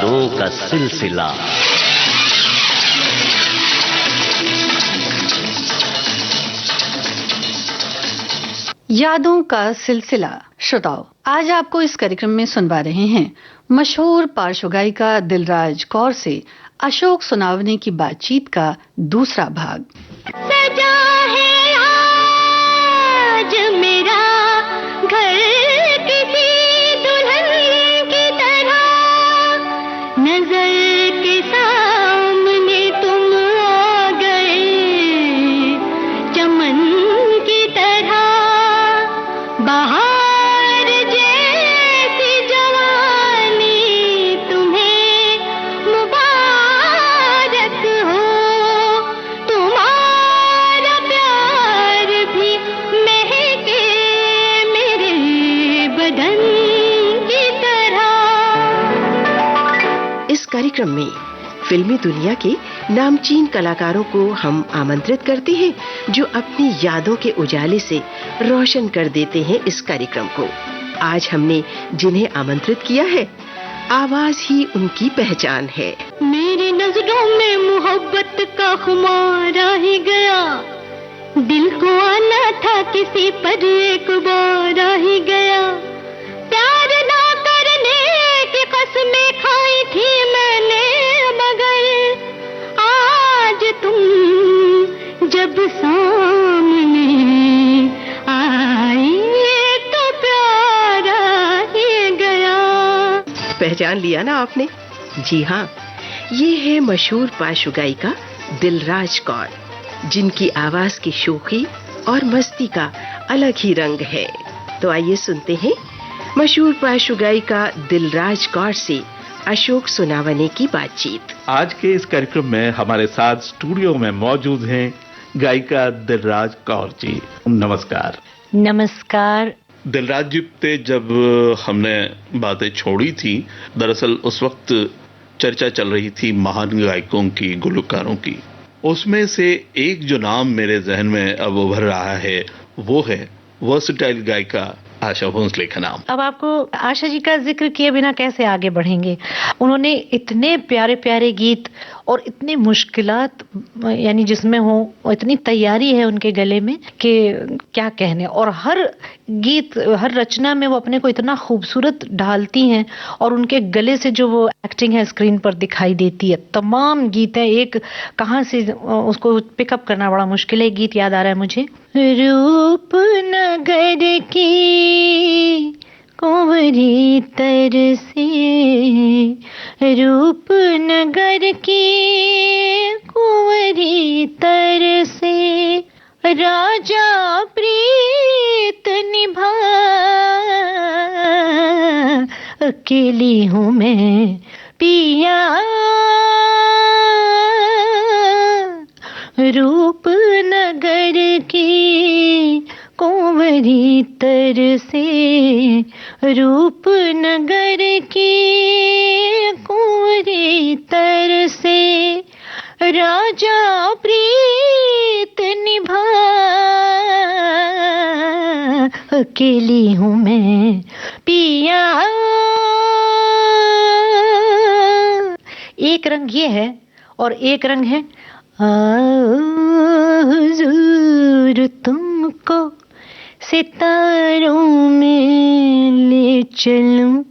यादों का सिलसिला। यादों का सिलसिला। श्रोताओ, आज आपको इस कार्यक्रम में सुनवा रहे हैं मशहूर पार्श्व गायिका दिलराज कौर से अशोक सुनावने की बातचीत का दूसरा भाग। सजा है आज मेरा घर किसी दुल्हन की तरह, नजर के सामने तुम आ गए चमन की तरह, बाहर जैसी जवानी तुम्हें मुबारक हो, तुम्हारा प्यार भी महके मेरे बदन की तरह। इस कार्यक्रम में फिल्मी दुनिया के नामचीन कलाकारों को हम आमंत्रित करते हैं, जो अपनी यादों के उजाले से रोशन कर देते हैं इस कार्यक्रम को। आज हमने जिन्हें आमंत्रित किया है, आवाज ही उनकी पहचान है। मेरी नजरों में मोहब्बत का खुमार ही गया, दिल को आना था किसी पर एक बार ही गया, प्यार ना करने की कसमें खाई थी मैंने, मगर आज तुम जब सामने आई तो प्यार ही गया। पहचान लिया ना आपने? जी हाँ, ये है मशहूर पार्श्व गायिका दिलराज कौर, जिनकी आवाज की शोखी और मस्ती का अलग ही रंग है। तो आइए सुनते हैं मशहूर पार्श्व गायिका दिलराज कौर से अशोक सुनावने की बातचीत। आज के इस कार्यक्रम में हमारे साथ स्टूडियो में मौजूद हैं गायिका दिलराज कौर जी। नमस्कार। नमस्कार। दिलराज जी पे जब हमने बातें छोड़ी थी, दरअसल उस वक्त चर्चा चल रही थी महान गायकों की, गुलकारों की। उसमें से एक जो नाम मेरे जहन में अब उभर रहा है वो है वर्सटाइल गायिका आशा भोंसले का नाम। अब आपको आशा जी का जिक्र किए बिना कैसे आगे बढ़ेंगे। उन्होंने इतने प्यारे प्यारे गीत और इतनी मुश्किलात यानी जिसमें हो, इतनी तैयारी है उनके गले में कि क्या कहने। और हर गीत, हर रचना में वो अपने को इतना खूबसूरत ढालती हैं और उनके गले से जो वो एक्टिंग है स्क्रीन पर दिखाई देती है। तमाम गीत है, एक कहाँ से उसको पिकअप करना बड़ा मुश्किल है। गीत याद आ रहा है मुझे, रूपनगर की कुंवरी तरसे, रूपनगर की कुंवरी तरसे, राजा प्रीत निभा, अकेली हूँ मैं पिया, रूपनगर की कुंवरी तरसे, रूपनगर की कुंवरी तरसे, राजा प्रीत निभा, अकेली हूँ मैं पिया। एक रंग ये है और एक रंग है हुजूर तुमको सितारों में ले चलूं,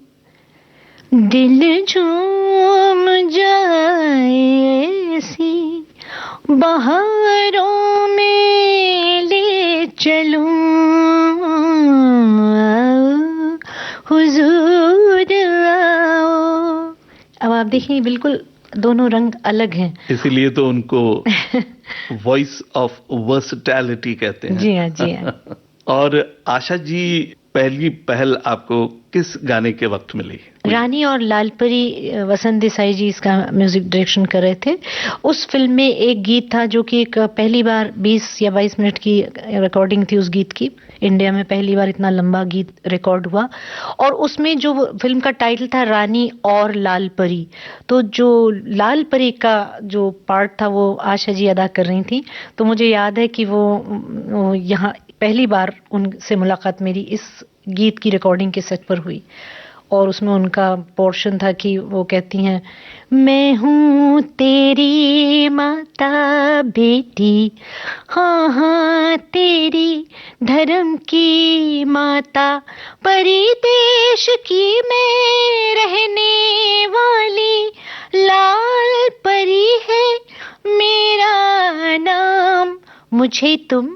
दिल झूम जाए ऐसी बहारों में ले चलूं, आओ हुजूर आओ। अब आप देखिए बिल्कुल दोनों रंग अलग हैं, इसीलिए तो उनको वॉइस ऑफ वर्सटैलिटी कहते हैं। जी हाँ, जी हाँ। और आशा जी, पहली पहल आपको किस गाने के वक्त मिली? रानी और लाल परी, वसंत देसाई जी इसका म्यूजिक डायरेक्शन कर रहे थे। उस फिल्म में एक गीत था जो कि एक पहली बार 20 या 22 मिनट की रिकॉर्डिंग थी उस गीत की। इंडिया में पहली बार इतना लंबा गीत रिकॉर्ड हुआ और उसमें जो फिल्म का टाइटल था रानी और लाल परी, तो जो लाल परी का जो पार्ट था वो आशा जी अदा कर रही थी। तो मुझे याद है कि वो यहाँ पहली बार उनसे मुलाकात मेरी इस गीत की रिकॉर्डिंग के सेट पर हुई और उसमें उनका पोर्शन था कि वो कहती हैं, मैं हूँ तेरी माता बेटी, हाँ हाँ तेरी धर्म की माता, परिदेश की मैं रहने वाली, लाल परी है मेरा नाम, मुझे तुम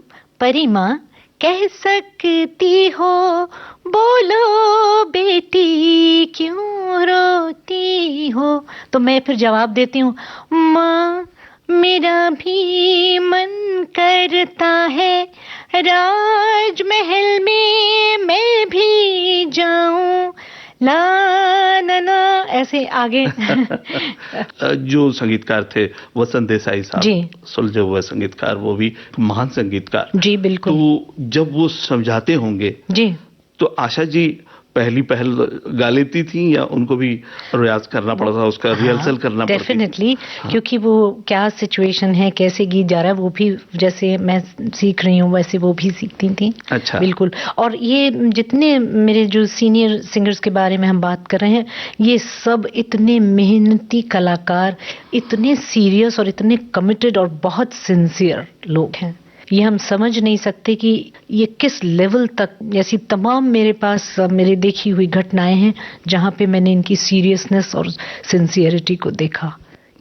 परी माँ कह सकती हो, बोलो बेटी क्यों रोती हो। तो मैं फिर जवाब देती हूँ, माँ मेरा भी मन करता है राजमहल में मैं भी जाऊं, ला ना ना, ऐसे आगे। जो संगीतकार थे वसंत देसाई साहब, जी। सुलझे हुए संगीतकार, वो भी महान संगीतकार। जी बिल्कुल। तो जब वो समझाते होंगे जी, तो आशा जी पहल गा लेती थी या उनको भी रियाज करना पड़ा था, उसका रिहर्सल करना पड़ता था? डेफिनेटली, क्योंकि वो क्या सिचुएशन है, कैसे गीत जा रहा है, वो भी जैसे मैं सीख रही हूँ वैसे वो भी सीखती थी। अच्छा। बिल्कुल। और ये जितने मेरे जो सीनियर सिंगर्स के बारे में हम बात कर रहे हैं, ये सब इतने मेहनती कलाकार, इतने सीरियस और इतने कमिटेड और बहुत सिंसियर लोग हैं। ये हम समझ नहीं सकते कि ये किस लेवल तक, ऐसी तमाम मेरे पास मेरे देखी हुई घटनाएं हैं जहां पे मैंने इनकी सीरियसनेस और सिंसियरिटी को देखा।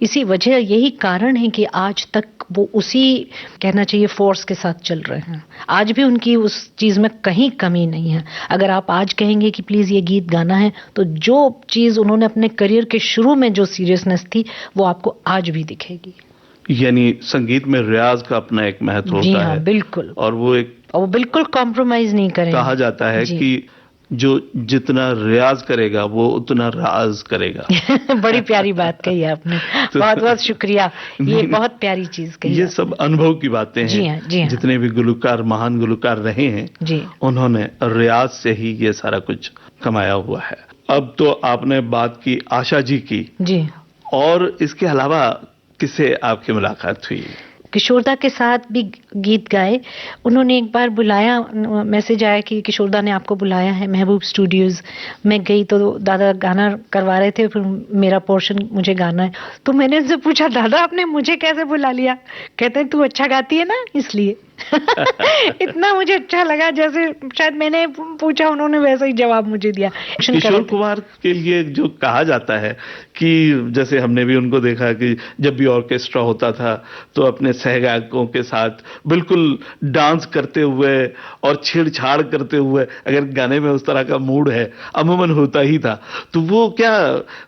इसी वजह, यही कारण है कि आज तक वो उसी, कहना चाहिए, फोर्स के साथ चल रहे हैं। आज भी उनकी उस चीज में कहीं कमी नहीं है। अगर आप आज कहेंगे कि प्लीज ये गीत गाना है, तो जो चीज उन्होंने अपने करियर के शुरू में जो सीरियसनेस थी वो आपको आज भी दिखेगी। यानी संगीत में रियाज का अपना एक महत्व जी होता हाँ, है। बिल्कुल। और वो बिल्कुल कॉम्प्रोमाइज नहीं करेंगे। कहा जाता है कि जो जितना रियाज करेगा वो उतना राज करेगा। बड़ी प्यारी बात कही आपने। बहुत बहुत शुक्रिया, ये बहुत प्यारी चीज कही। ये सब अनुभव की बातें हैं। जी हाँ, जी हाँ। जितने भी गुलकार, महान गुलकार रहे हैं, जी, उन्होंने रियाज से ही ये सारा कुछ कमाया हुआ है। अब तो आपने बात की आशा जी की, जी। और इसके अलावा किससे आपकी मुलाकात हुई? किशोरदा के साथ भी गीत गाए। उन्होंने एक बार बुलाया, मैसेज आया कि किशोरदा ने आपको बुलाया है महबूब स्टूडियोज। मैं गई तो दादा गाना करवा रहे थे, फिर मेरा पोर्शन मुझे गाना है। तो मैंने उनसे पूछा, दादा आपने मुझे कैसे बुला लिया? कहते हैं तू अच्छा गाती है ना इसलिए। इतना मुझे अच्छा लगा, जैसे शायद मैंने पूछा उन्होंने वैसा ही जवाब मुझे दिया। किशोर कुमार के लिए जो कहा जाता है कि जैसे हमने भी उनको देखा कि जब भी ऑर्केस्ट्रा होता था तो अपने सहगायकों के साथ बिल्कुल डांस करते हुए और छेड़छाड़ करते हुए, अगर गाने में उस तरह का मूड है, अमूमन होता ही था। तो वो क्या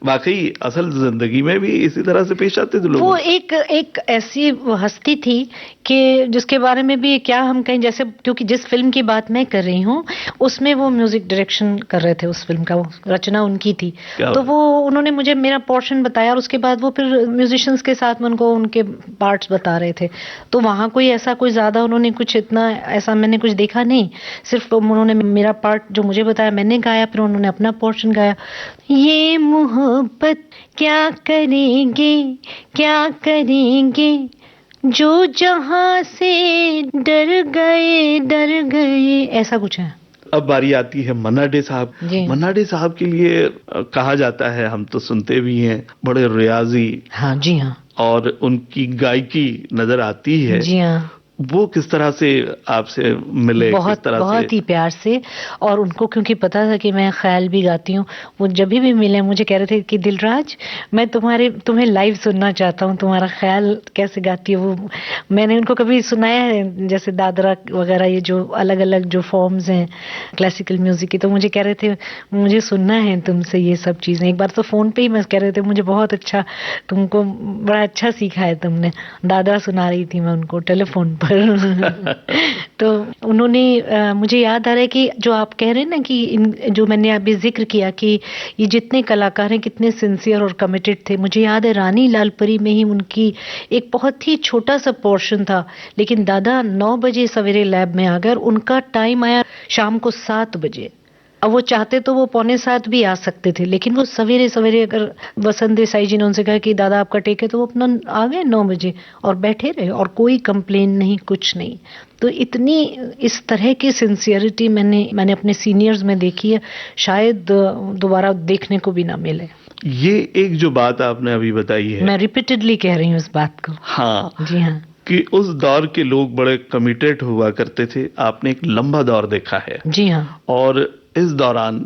वाकई असल जिंदगी में भी इसी तरह से पेश आते थे लोग? वो एक ऐसी हस्ती थी कि जिसके बारे में भी क्या हम कहें, जैसे क्योंकि जिस फिल्म की बात मैं कर रही हूँ उसमें वो म्यूजिक डायरेक्शन कर रहे थे, उस फिल्म का रचना उनकी थी। तो वो उन्होंने मुझे मेरा पोर्शन बताया और उसके बाद वो फिर म्यूजिशियंस के साथ में उनको उनके पार्ट्स बता रहे थे। तो वहाँ कोई ऐसा कोई ज्यादा उन्होंने कुछ इतना ऐसा मैंने कुछ देखा नहीं, सिर्फ उन्होंने मेरा पार्ट जो मुझे बताया मैंने गाया, फिर उन्होंने अपना पोर्शन गाया। ये मोहब्बत क्या करेंगे, क्या करेंगे, जो जहां से डर गए, ऐसा कुछ है। अब बारी आती है मन्ना डे साहब। मन्ना डे साहब के लिए कहा जाता है, हम तो सुनते भी हैं, बड़े रियाजी। हाँ जी हाँ। और उनकी गायकी नजर आती है। जी हाँ। वो किस तरह से आपसे मिले? बहुत बहुत ही प्यार से। और उनको क्योंकि पता था कि मैं ख्याल भी गाती हूँ, वो जब भी मिले मुझे कह रहे थे कि दिलराज मैं तुम्हें लाइव सुनना चाहता हूँ, तुम्हारा ख्याल कैसे गाती है। वो मैंने उनको कभी सुनाया है, जैसे दादरा वगैरह, ये जो अलग अलग जो फॉर्म्स हैं क्लासिकल म्यूजिक की, तो मुझे कह रहे थे मुझे सुनना है तुमसे ये सब चीजें। एक बार तो फोन पे ही मैं कह रहे थे मुझे बहुत अच्छा, तुमको बड़ा अच्छा सीखा है तुमने। दादरा सुना रही थी मैं उनको टेलीफोन पर। तो उन्होंने मुझे याद आ रहा है कि जो आप कह रहे हैं ना कि जो मैंने अभी जिक्र किया कि ये जितने कलाकार हैं कितने सिंसियर और कमिटेड थे। मुझे याद है रानी लालपरी में ही उनकी एक बहुत ही छोटा सा पोर्शन था, लेकिन दादा 9 बजे सवेरे लैब में आ गए और उनका टाइम आया शाम को 7 बजे। अब वो चाहते तो वो 6:45 भी आ सकते थे, लेकिन वो सवेरे सवेरे, अगर वसंत देसाई जी ने उनसे कहा कि दादा आपका टेक है, तो वो अपना आ गए 9 बजे और बैठे रहे, और कोई कंप्लेन नहीं, कुछ नहीं। तो इतनी इस तरह की सिंसियरिटी मैंने अपने सीनियर्स में देखी है, शायद दोबारा देखने को भी ना मिले। ये एक जो बात आपने अभी बताई है, मैं रिपीटेडली कह रही हूँ इस बात को। हाँ जी हाँ, कि उस दौर के लोग बड़े कमिटेड हुआ करते थे। आपने एक लंबा दौर देखा है, जी हाँ। और इस दौरान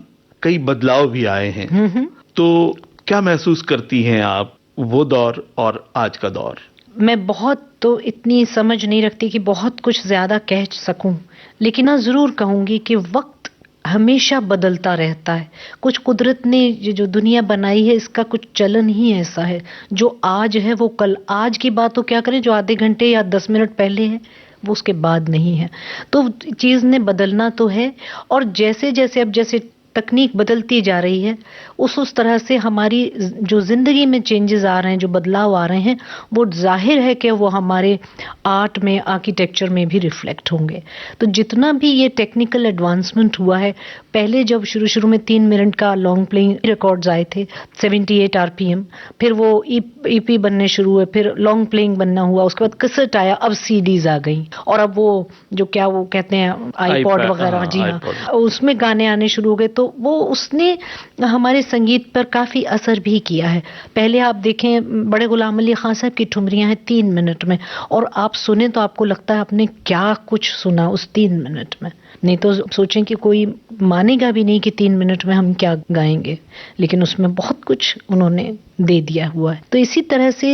कई बदलाव भी आए हैं। तो क्या महसूस करती हैं आप वो दौर और आज का दौर? मैं बहुत तो इतनी समझ नहीं रखती कि बहुत कुछ ज्यादा कह सकूं, लेकिन हाँ जरूर कहूंगी कि वक्त हमेशा बदलता रहता है। कुछ कुदरत ने ये जो दुनिया बनाई है, इसका कुछ चलन ही ऐसा है। जो आज है वो कल, आज की बात तो क्या करें, जो आधे घंटे या 10 मिनट पहले है वो उसके बाद नहीं है। तो चीज ने बदलना तो है, और जैसे जैसे अब जैसे तकनीक बदलती जा रही है, उस तरह से हमारी जो जिंदगी में चेंजेस आ रहे हैं, जो बदलाव आ रहे हैं, वो जाहिर है कि वो हमारे आर्ट में, आर्किटेक्चर में भी रिफ्लेक्ट होंगे। तो जितना भी ये टेक्निकल एडवांसमेंट हुआ है, पहले जब शुरू में 3 मिनट का लॉन्ग प्लेइंग रिकॉर्ड्स आए थे 78 RPM, फिर वो EP बनने शुरू हुए, फिर लॉन्ग प्लेइंग बनना हुआ, उसके बाद कैसेट आया, अब CDs आ गई, और अब वो जो क्या वो कहते हैं आईपॉड वगैरह, जी हाँ, उसमें गाने आने शुरू हो गए। तो वो उसने हमारे संगीत पर काफी असर भी किया है। पहले आप देखें, बड़े गुलाम अली खान साहब की ठुमरियां हैं 3 मिनट में, और आप सुने तो आपको लगता है आपने क्या कुछ सुना उस 3 मिनट में। नहीं तो सोचें कि कोई मानेगा भी नहीं कि 3 मिनट में हम क्या गाएंगे, लेकिन उसमें बहुत कुछ उन्होंने दे दिया हुआ है। तो इसी तरह से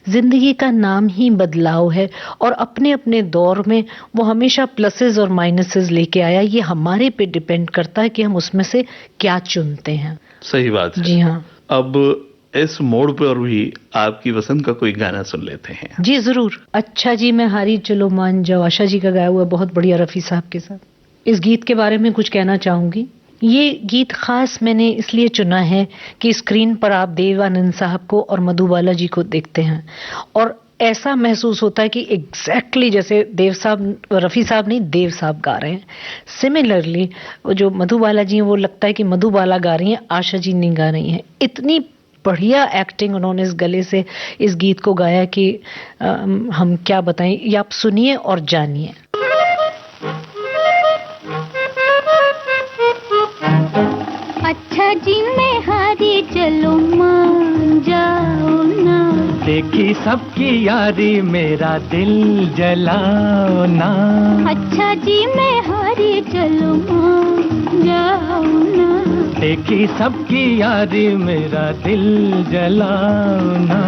जिंदगी का नाम ही बदलाव है, और अपने अपने दौर में वो हमेशा प्लसेस और माइनसेस लेके आया। ये हमारे पे डिपेंड करता है कि हम उसमें से क्या चुनते हैं। सही बात है। जी हाँ। अब इस मोड़ पर भी आपकी पसंद का कोई गाना सुन लेते हैं। जी जरूर। अच्छा जी मैं हारी चलो मान जाओ, आशा जी का गाया हुआ, बहुत बढ़िया, रफी साहब के साथ। इस गीत के बारे में कुछ कहना चाहूंगी। ये गीत खास मैंने इसलिए चुना है कि स्क्रीन पर आप देव आनंद साहब को और मधुबाला जी को देखते हैं, और ऐसा महसूस होता है कि एग्जैक्टली जैसे देव साहब, रफी साहब नहीं, देव साहब गा रहे हैं। सिमिलरली जो मधुबाला जी हैं, वो लगता है कि मधुबाला गा रही हैं, आशा जी नहीं गा रही हैं। इतनी बढ़िया एक्टिंग उन्होंने इस गले से इस गीत को गाया कि हम क्या बताएं। ये आप सुनिए और जानिए। अच्छा जी मैं हारी चलो मान जाओ ना, देखी सबकी यारी मेरा दिल जलाओ ना। अच्छा जी मैं हारी चलो मान जाओ ना, देखी सबकी यारी मेरा दिल जलाओ ना।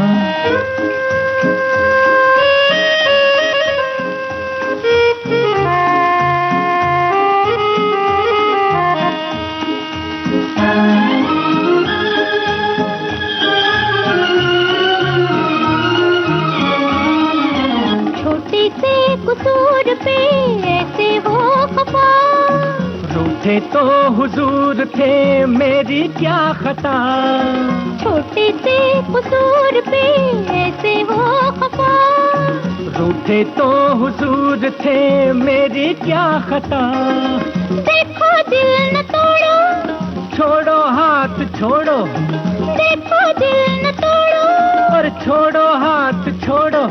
छोटे से कसूर पे ऐसे हो खफा, रूठे तो हुजूर थे मेरी क्या खता। छोटे से कसूर पे ऐसे हो खफा, रूठे तो हुजूर थे मेरी क्या खता। देखो दिल न तोड़ो, छोड़ो हाथ छोड़ो, देखो दिल न तोड़ो, और छोड़ो हाथ छोड़ो।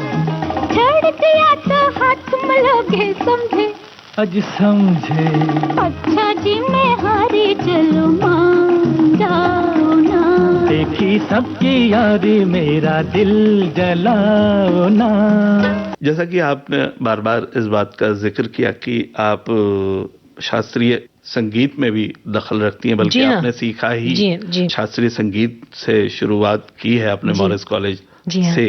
छोड़ दिया तो हाथ मलोगे समझे, आज समझे। अच्छा जी मैं हारी चलो मान जाओ ना, देखी सबकी यारी मेरा दिल जलाओ ना। जैसा कि आपने बार बार इस बात का जिक्र किया कि आप शास्त्रीय संगीत में भी दखल रखती हैं, बल्कि हाँ। आपने सीखा ही जी। शास्त्रीय संगीत से शुरुआत की है अपने मॉरिस कॉलेज हाँ। से।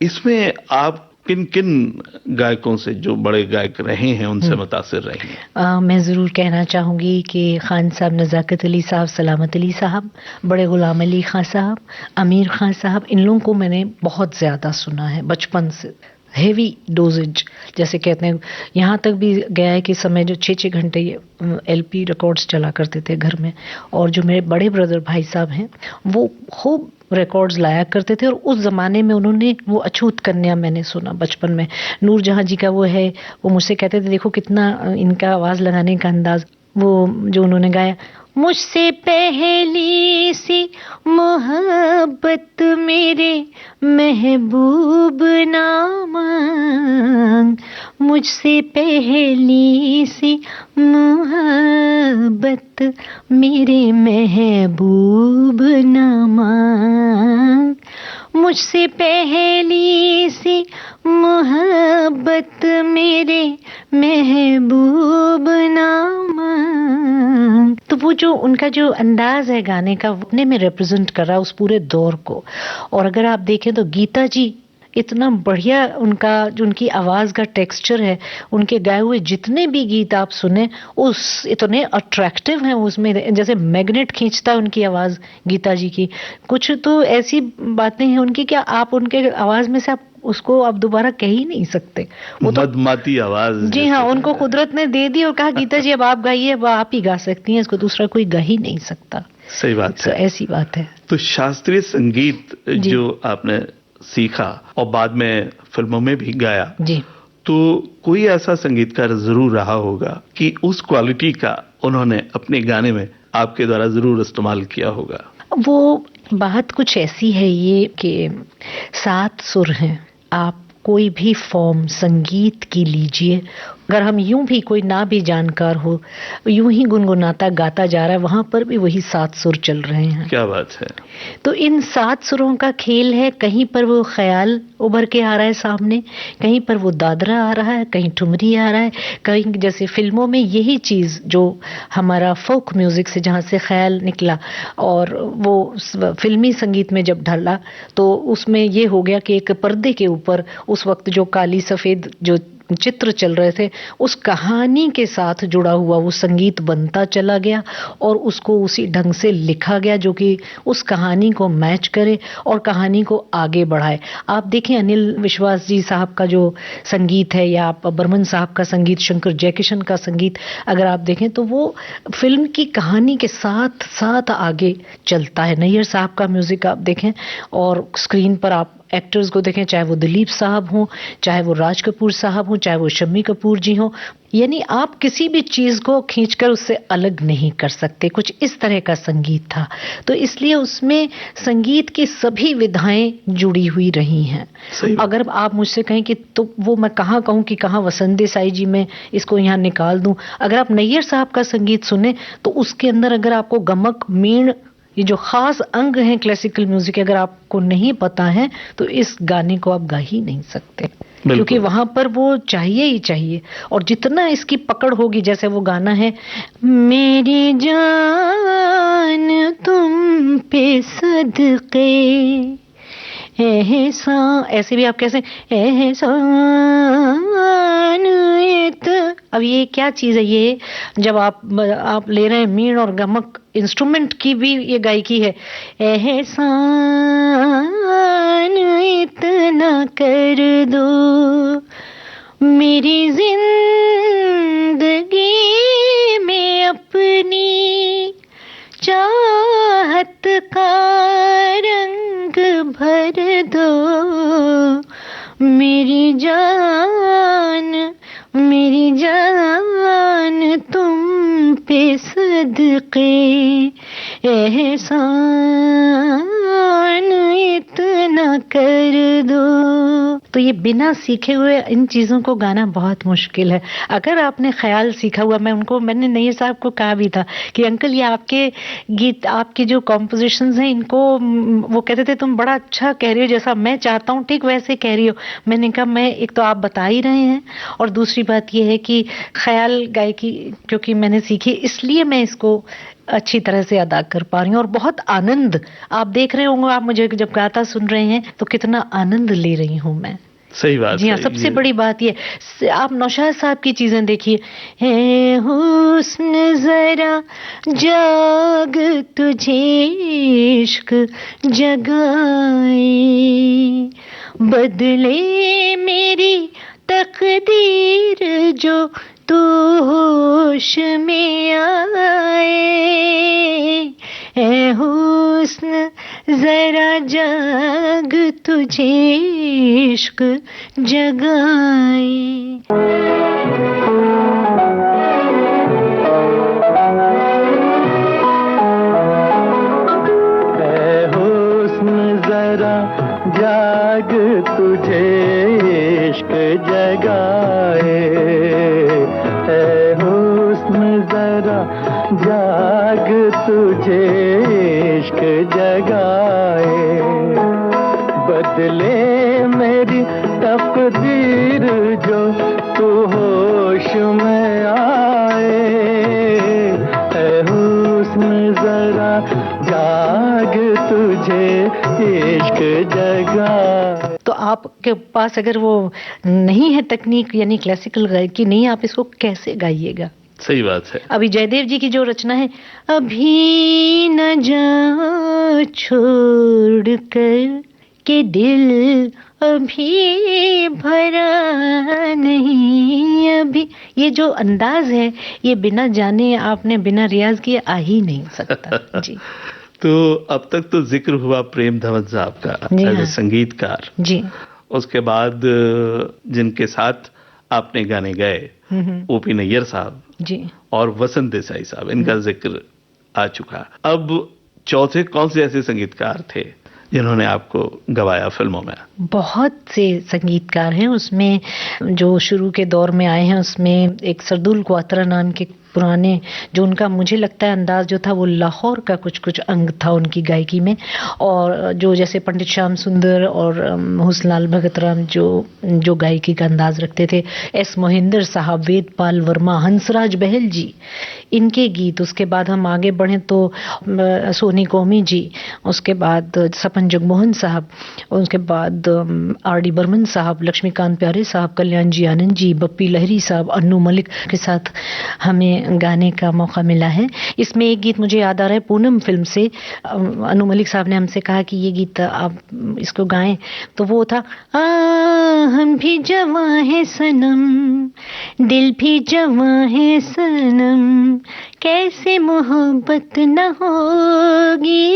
इसमें आप किन किन गायकों से, जो बड़े गायक रहे हैं, उनसे मुतासिर रही हैं? मैं ज़रूर कहना चाहूँगी कि खान साहब, नज़ाकत अली साहब, सलामत अली साहब, बड़े गुलाम अली खान साहब, अमीर खान साहब, इन लोगों को मैंने बहुत ज़्यादा सुना है बचपन से। हेवी डोजेज जैसे कहते हैं, यहाँ तक भी गया है कि समय जो 6-6 घंटे ये LP रिकॉर्ड्स चला करते थे घर में। और जो मेरे बड़े ब्रदर भाई साहब हैं, वो खूब रिकॉर्ड्स लाया करते थे, और उस ज़माने में उन्होंने वो अछूत कन्या मैंने सुना बचपन में। नूर जहाँ जी का वो है, वो मुझसे कहते थे देखो कितना इनका आवाज़ लगाने का अंदाज़, वो जो उन्होंने गाया, मुझसे पहली सी मोहब्बत मेरे महबूब ना मांग, मुझसे पहली सी मोहब्बत मेरे महबूब ना मांग, मुझसे पहली सी मोहब्बत मेरे महबूब ना मांग। तो वो जो उनका जो अंदाज है गाने का, वो अपने में रिप्रेजेंट कर रहा है उस पूरे दौर को। और अगर आप देखें तो गीता जी इतना बढ़िया उनका जो उनकी आवाज का टेक्सचर है, उनके गाए हुए जितने भी गीत आप सुने उस इतने अट्रैक्टिव हैं उसमें, जैसे मैग्नेट खींचता है उनकी आवाज गीता जी की। कुछ तो ऐसी बातें हैं उनकी कि आप उनके आवाज में से आप उसको आप दोबारा कह ही नहीं सकते। वो तो मधमाती आवाज। जी हाँ, उनको कुदरत ने दे दी और कहा गीता जी अब आप गाइए, अब आप ही गा सकती हैं, इसको दूसरा कोई गा ही नहीं सकता। सही बात है, ऐसी बात है। तो शास्त्रीय संगीत जो आपने सीखा और बाद में फिल्मों में भी गाया जी, तो कोई ऐसा संगीतकार जरूर रहा होगा कि उस क्वालिटी का उन्होंने अपने गाने में आपके द्वारा जरूर इस्तेमाल किया होगा। वो बात कुछ ऐसी है ये कि 7 सुर हैं, आप कोई भी फॉर्म संगीत की लीजिए, अगर हम यूं भी कोई ना भी जानकार हो यूं ही गुनगुनाता गाता जा रहा है, वहां पर भी वही 7 सुर चल रहे हैं। क्या बात है। तो इन 7 सुरों का खेल है, कहीं पर वो ख्याल उभर के आ रहा है सामने, कहीं पर वो दादरा आ रहा है, कहीं ठुमरी आ रहा है, कहीं जैसे फिल्मों में यही चीज जो हमारा फोक म्यूजिक से जहां से ख्याल निकला और वो फिल्मी संगीत में जब ढला तो उसमें ये हो गया कि एक पर्दे के ऊपर उस वक्त जो काली सफेद जो चित्र चल रहे थे उस कहानी के साथ जुड़ा हुआ वो संगीत बनता चला गया और उसको उसी ढंग से लिखा गया जो कि उस कहानी को मैच करे और कहानी को आगे बढ़ाए। आप देखें अनिल विश्वास जी साहब का जो संगीत है या आप बर्मन साहब का संगीत, शंकर जयकिशन का संगीत अगर आप देखें तो वो फिल्म की कहानी के साथ साथ आगे चलता है। नैयर साहब का म्यूजिक आप देखें और स्क्रीन पर आप एक्टर्स को देखें, चाहे वो दिलीप साहब हों, चाहे वो राज कपूर साहब हों, चाहे वो शम्मी कपूर जी हों, यानी आप किसी भी चीज को खींचकर उससे अलग नहीं कर सकते। कुछ इस तरह का संगीत था, तो इसलिए उसमें संगीत की सभी विधाएं जुड़ी हुई रही हैं। अगर आप मुझसे कहें कि तो वो मैं कहाँ कहूँ कि कहाँ वसंत देसाई जी में इसको यहाँ निकाल दूं, अगर आप नैयर साहब का संगीत सुने तो उसके अंदर अगर आपको गमक, मीण, ये जो खास अंग हैं क्लासिकल म्यूजिक अगर आपको नहीं पता है तो इस गाने को आप गा ही नहीं सकते, क्योंकि वहां पर वो चाहिए ही चाहिए। और जितना इसकी पकड़ होगी, जैसे वो गाना है मेरी जान तुम पे सदके एहसान, ऐसे भी आप कैसे एहसान, अब ये क्या चीज है, ये जब आप ले रहे हैं मीण और गमक इंस्ट्रूमेंट की भी ये गायकी है, एहसान इतना कर दो मेरी जिंदगी में अपनी चाहत का रंग भर दो मेरी जान तुम पे सदके एहसान इतना कर दो। तो ये बिना सीखे हुए इन चीजों को गाना बहुत मुश्किल है। अगर आपने ख्याल सीखा हुआ, मैंने नैयर साहब को कहा भी था कि अंकल ये आपके गीत, आपके जो कॉम्पोजिशंस हैं इनको, वो कहते थे तुम बड़ा अच्छा कह रही हो, जैसा मैं चाहता हूँ ठीक वैसे कह रही हो। मैंने कहा मैं, एक तो आप बता ही रहे हैं और दूसरी बात ये है कि ख्याल गायकी क्योंकि मैंने सीखी इसलिए मैं इसको अच्छी तरह से अदा कर पा रही हूँ और बहुत आनंद, आप देख रहे होंगे, आप मुझे जब गाता सुन रहे हैं तो कितना आनंद ले रही हूँ मैं। सही बात जी हाँ, सबसे बड़ी बात ये, आप नौशाद साहब की चीजें देखिए, है हुस्न जरा जाग तुझे इश्क जगाए, बदले मेरी तकदीर जो तू होश में आए, ऐ हुस्न जरा जाग तुझे इश्क जगाए। जाग तुझे इश्क जगाए, बदले मेरी तकदीर जो तू होश में आए, ऐ हुस्न जरा जाग तुझे इश्क जगाए। तो आपके पास अगर वो नहीं है तकनीक यानी क्लासिकल गायकी नहीं, आप इसको कैसे गाइएगा? सही बात है। अभी जयदेव जी की जो रचना है, अभी न जा छोड़ कर के दिल अभी भरा नहीं अभी, ये जो अंदाज है ये बिना जाने आपने बिना रियाज किए आ ही नहीं सकता जी। तो अब तक तो जिक्र हुआ प्रेम धवन साहब का जी एज ए हाँ। संगीतकार। जी उसके बाद जिनके साथ आपने गाने गाए, ओपी नैयर साहब जी और वसंत देसाई साहब, इनका जिक्र आ चुका। अब चौथे कौन से ऐसे संगीतकार थे जिन्होंने आपको गवाया फिल्मों में? बहुत से संगीतकार हैं, उसमें जो शुरू के दौर में आए हैं उसमें एक सरदुल क्वात्रा नाम के पुराने, जो उनका मुझे लगता है अंदाज जो था वो लाहौर का कुछ कुछ अंग था उनकी गायकी में, और जो जैसे पंडित श्याम सुंदर और हुस्नलाल भगत राम जो गायकी का अंदाज रखते थे, एस मोहिंदर साहब, वेदपाल वर्मा, हंसराज बहल जी, इनके गीत। उसके बाद हम आगे बढ़े तो सोनी कौमी जी, उसके बाद सपन जगमोहन साहब, उसके बाद आर डी बर्मन साहब, लक्ष्मीकांत प्यारे साहब, कल्याण जी आनंद जी, बप्पी लहरी साहब, अन्नू मलिक के साथ हमें गाने का मौका मिला है। इसमें एक गीत मुझे याद आ रहा है, पूनम फिल्म से अन्नू मलिक साहब ने हमसे कहा कि ये गीत आप इसको गाएं, तो वो था हम भी जवां हैं सनम, दिल भी जवां है सनम, कैसे मोहब्बत न होगी,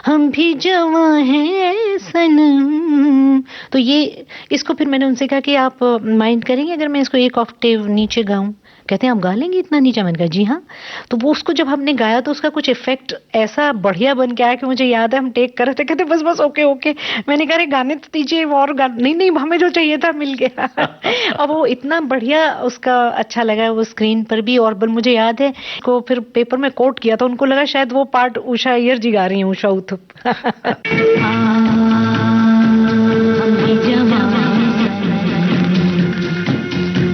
हम भी जवां हैं सनम। तो ये इसको फिर मैंने उनसे कहा कि आप माइंड करेंगे अगर मैं इसको एक ऑक्टेव नीचे गाऊं? कहते हैं आप गा लेंगे इतना नीचा? मैंने कहा जी हाँ। तो वो उसको जब हमने गाया तो उसका कुछ इफेक्ट ऐसा बढ़िया बन के आया कि मुझे याद है हम टेक कर रहे थे, कहते बस बस ओके ओके। मैंने कहा गाने तो दीजिए और नहीं हमें जो चाहिए था मिल गया। और वो इतना बढ़िया उसका अच्छा लगा वो स्क्रीन पर भी, और मुझे याद है को फिर पेपर में कोट किया था, उनको लगा शायद वो पार्ट उषा अय्यर जी गा रही हैं, उषा उथुप।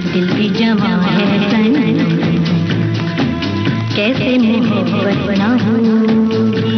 दिल भी जवां है सनम, कैसे मोहब्बत ना होगी।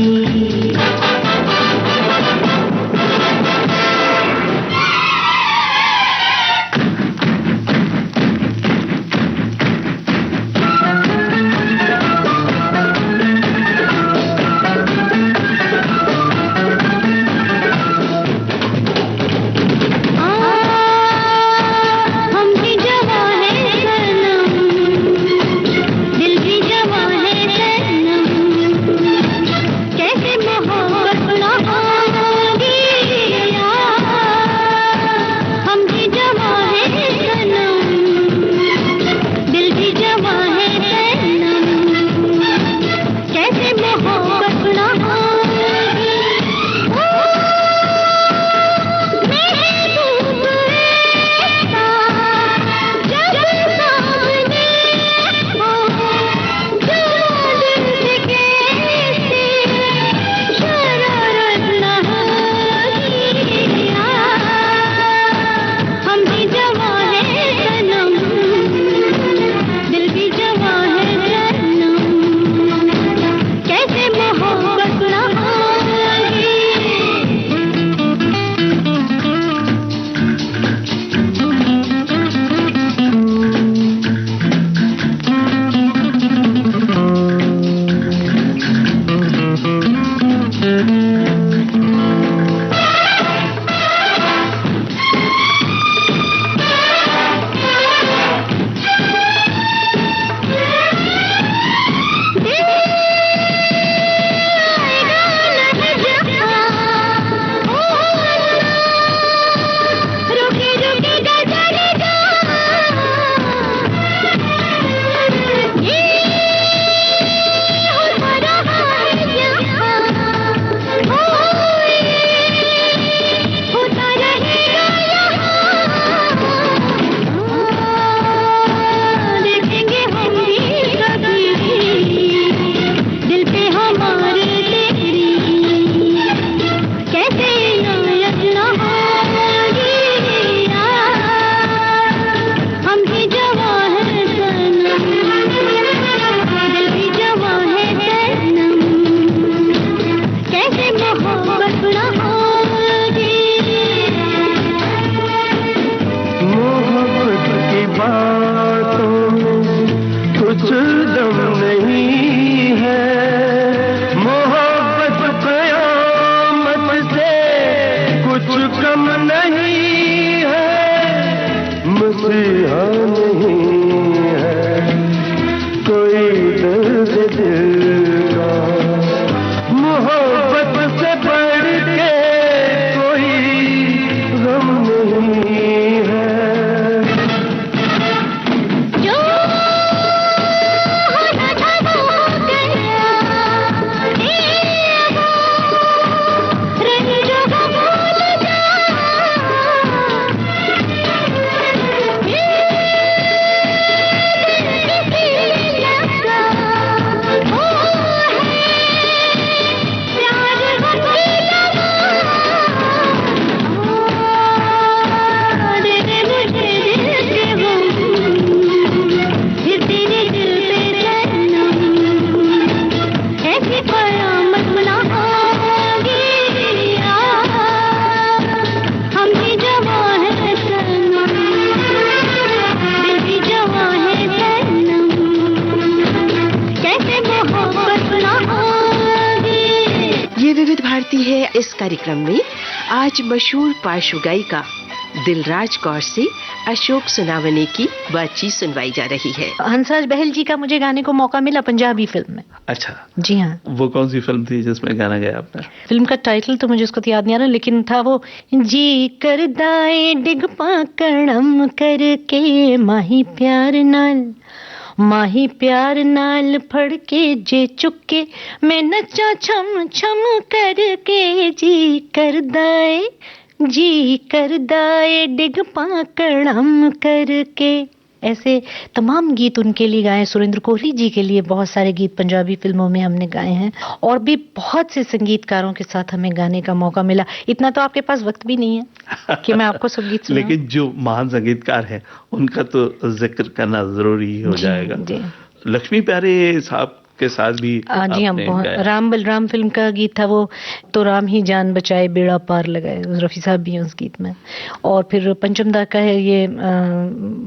मोहब्बत की बातों में कुछ दम नहीं है, मोहब्बत क़यामत से कुछ कम नहीं है, मसीहा नहीं है कोई दर्द दिल का, मोहब्बत से बढ़ के कोई गम नहीं है। जो होना था वो हो गया, ये वो रंजों को भूल जा, ये दिल किसी लगा, वो है प्यार वसीला, दे दे मुझे दिल के गम, फिर तेरे दिल पे जन्म, ऐसी कयामत ना होगी, हम भी जवां हैं सनम, दिल भी जवां है सनम, कैसे मोहब्बत ना होगी। ये विविध भारती है। इस कार्यक्रम में आज मशहूर पार्श्व गायिका दिलराज कौर से अशोक सुनावने की बातचीत सुनवाई जा रही है। हंसराज बहल जी का मुझे गाने को मौका मिला पंजाबी फिल्म में। अच्छा, जी हाँ, वो कौन सी फिल्म थी जिसमें गाना गाया आपने? फिल्म का टाइटल तो मुझे उसका याद नहीं आ रहा, लेकिन था वो जी कर दाए डिग पाकड़म करके माही प्यार नाल फड़ के जे चुके मैं नचा छम छम करके जी कर दाए डिग पाकड़म करके। ऐसे तमाम गीत उनके लिए गाए। सुरेंद्र कोहली जी के लिए बहुत सारे गीत पंजाबी फिल्मों में हमने गाए हैं, और भी बहुत से संगीतकारों के साथ हमें गाने का मौका मिला। इतना तो आपके पास वक्त भी नहीं है कि मैं आपको सब गीत सुनाऊं। लेकिन जो महान संगीतकार हैं उनका तो जिक्र करना जरूरी हो जाएगा। जी। लक्ष्मी प्यारे साहब के साथ भी जी हाँ, आपने बहुत। गाया। राम बलराम फिल्म का गीत था वो, तो राम ही जान बचाए बेड़ा पार लगाए, रफी साहब भी हैं उस गीत में। और फिर पंचमदा का है ये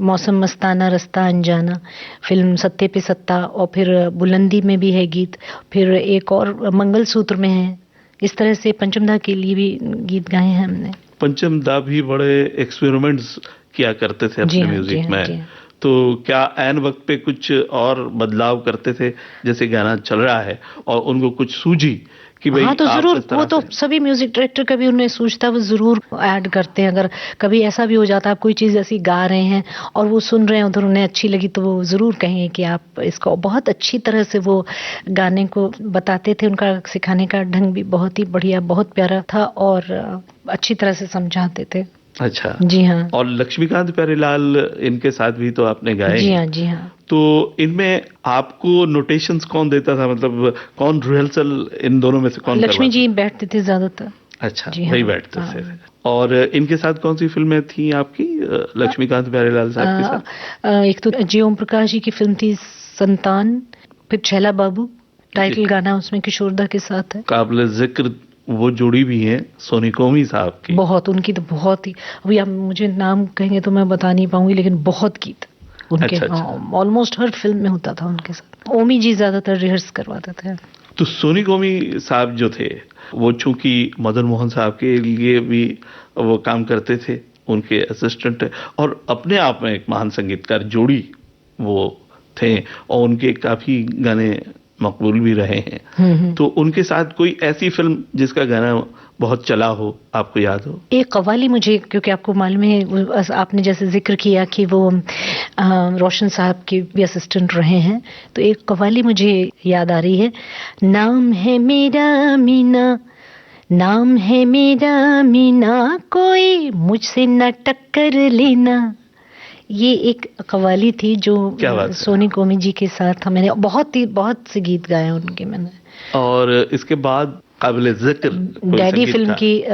मौसम मस्ताना रास्ता अनजाना, फिल्म सत्ते पे सत्ता, और फिर बुलंदी में भी है गीत, फिर एक और मंगलसूत्र में है। इस तरह से पंचमदा के लिए भी गीत गाए हैं हमने। पंचम दा भी बड़े एक्सपेरिमेंट्स किया करते थे अपने म्यूजिक में, तो क्या ऐन वक्त पे कुछ और बदलाव करते थे, जैसे गाना चल रहा है और उनको कुछ सूझी कि भाई हाँ, तो आप जरूर, इस तरह वो तो से- सभी म्यूजिक डायरेक्टर कभी उन्हें सूझता वो जरूर ऐड करते हैं। अगर कभी ऐसा भी हो जाता है आप कोई चीज ऐसी गा रहे हैं और वो सुन रहे हैं उधर, उन्हें अच्छी लगी, तो वो जरूर कहेंगे कि आप इसको बहुत अच्छी तरह से वो गाने को बताते थे। उनका सिखाने का ढंग भी बहुत ही बढ़िया, बहुत प्यारा था, और अच्छी तरह से समझाते थे। अच्छा, जी हाँ, और लक्ष्मीकांत प्यारेलाल इनके साथ भी तो आपने गाए जी हैं। हाँ, जी हाँ। तो इनमें आपको नोटेशंस कौन देता था, मतलब कौन रिहर्सल इन दोनों में से कौन लक्ष्मी करवाता? जी बैठते थे ज्यादातर। अच्छा, जी हाँ, वही बैठते हाँ। थे। और इनके साथ कौन सी फिल्में थी आपकी लक्ष्मीकांत प्यारेलाल साहब के साथ? एक तो जी ओम प्रकाश जी की फिल्म थी संतान, फिर छैला बाबू, टाइटल गाना उसमें किशोरदा के साथ है। काबिल जिक्र वो जोड़ी भी हैं सोनी कोमी साहब की। बहुत, उनकी तो बहुत ही, अभी आप मुझे नाम कहेंगे तो मैं बता नहीं पाऊंगी, लेकिन बहुत गीत उनके अच्छा। ऑलमोस्ट हर फिल्म में होता था उनके साथ। ओमी जी ज्यादातर रिहर्स करवाते थे। तो सोनी कोमी साहब जो थे वो चूंकि मदन मोहन साहब के लिए भी वो काम करते थे, उनके असिस्टेंट, और अपने आप में एक महान संगीतकार जोड़ी वो थे, और उनके काफी गाने मकबूल भी रहे हैं। तो उनके साथ कोई ऐसी फिल्म जिसका गाना बहुत चला हो, आपको याद हो? एक कव्वाली मुझे, क्योंकि आपको मालूम है आपने जैसे जिक्र किया कि वो रोशन साहब के भी असिस्टेंट रहे हैं, तो एक कव्वाली मुझे याद आ रही है। नाम है मेरा मीना, नाम है मेरा मीना, कोई मुझसे न टक्कर लेना। ये एक कव्वाली थी जो क्या बात है। सोनी कोमी जी के साथ मैंने बहुत से गीत गाए उनके मैंने। और इसके बाद काबिल जिक्र कोई डैडी संगीत फिल्म था? की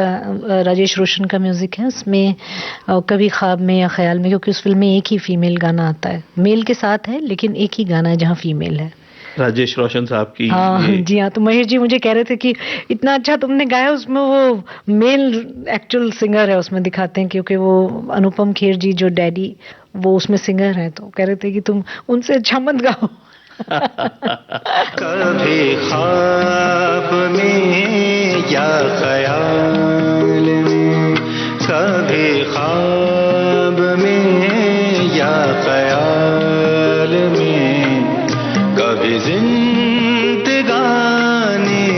राजेश रोशन का म्यूजिक है उसमें, कभी ख्वाब में या ख्याल में, क्योंकि उस फिल्म में एक ही फीमेल गाना आता है, मेल के साथ है लेकिन एक ही गाना है जहाँ फीमेल है। राजेश रोशन साहब की। हाँ जी हाँ, तो महेश जी मुझे कह रहे थे कि इतना अच्छा तुमने गाया, उसमें वो मेल एक्चुअल सिंगर है उसमें दिखाते हैं, क्योंकि वो अनुपम खेर जी जो डैडी वो उसमें सिंगर है, तो कह रहे थे कि तुम उनसे अच्छा मत गाओ। कभी ख्वाब में या ख्याल में, कभी ख्वाब में या ख्याल में, कभी जिंदगानी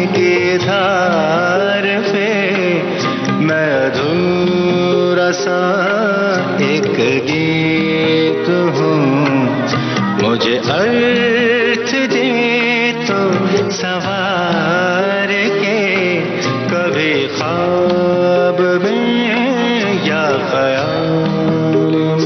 की धार पे मैं अधूरा सा एक गीत हूँ, मुझे अर्थ दे तो सवार के, कभी ख्वाब में या ख्याल में।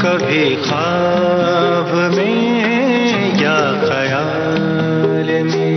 कभी ख्वाब में या ख्याल में।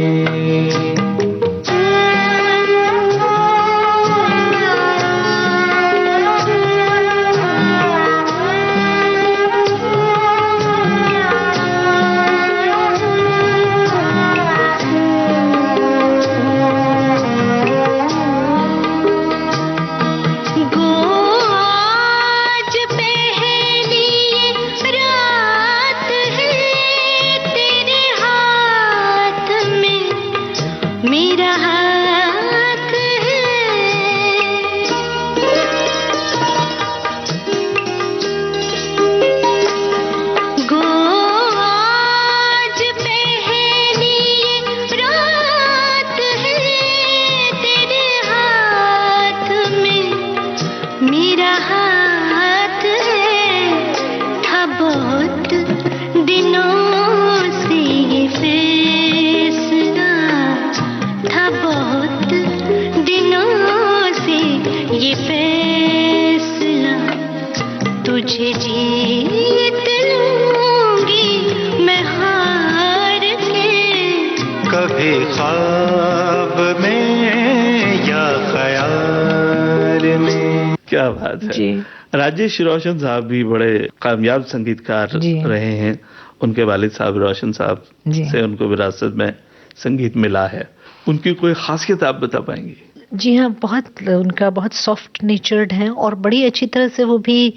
कभी ख्वाब में या ख्याल में। क्या बात है जी। राजेश रोशन साहब भी बड़े कामयाब संगीतकार रहे हैं। उनके वालिद साहब रोशन साहब से उनको विरासत में संगीत मिला है। उनकी कोई खासियत आप बता पाएंगी? जी हाँ, उनका बहुत सॉफ्ट नेचर्ड है और बड़ी अच्छी तरह से वो भी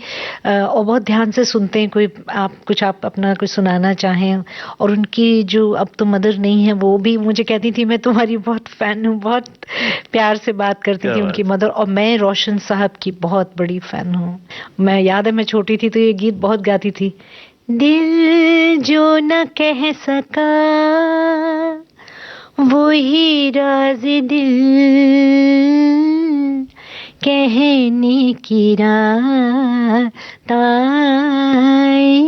और बहुत ध्यान से सुनते हैं। आप अपना कुछ सुनाना चाहें। और उनकी जो अब तो मदर नहीं है, वो भी मुझे कहती थी मैं तुम्हारी बहुत फैन हूँ, बहुत प्यार से बात करती थी उनकी मदर। और मैं रोशन साहब की बहुत बड़ी फैन हूँ। मैं याद है मैं छोटी थी तो ये गीत बहुत गाती थी। दिल जो न कह सका वो ही राज दिल कहने की रात आई,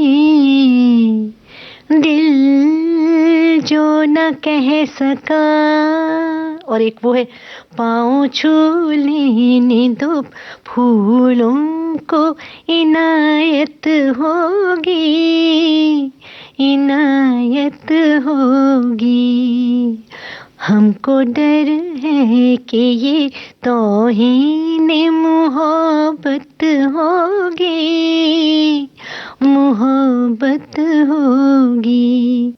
दिल जो न कह सका। और एक वो है, पाँव छू लेने दो फूलों को इनायत होगी, इनायत होगी। हमको डर है कि ये तौहीन मोहब्बत होगी, मोहब्बत होगी।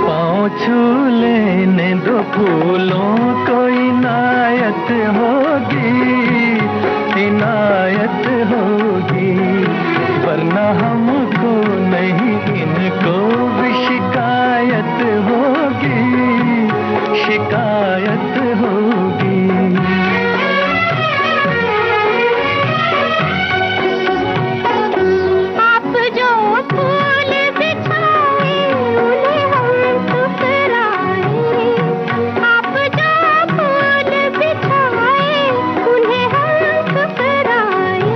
पाँव छू लेने दो फूलों को, इनायत होगी, इनायत होगी, वरना हमको नहीं इनको भी शिकायत होगी, शिकायत होगी। आप जो फूल बिछाए उन्हें हम ठुकराए, आप जो फूल बिछाए उन्हें हम ठुकराए।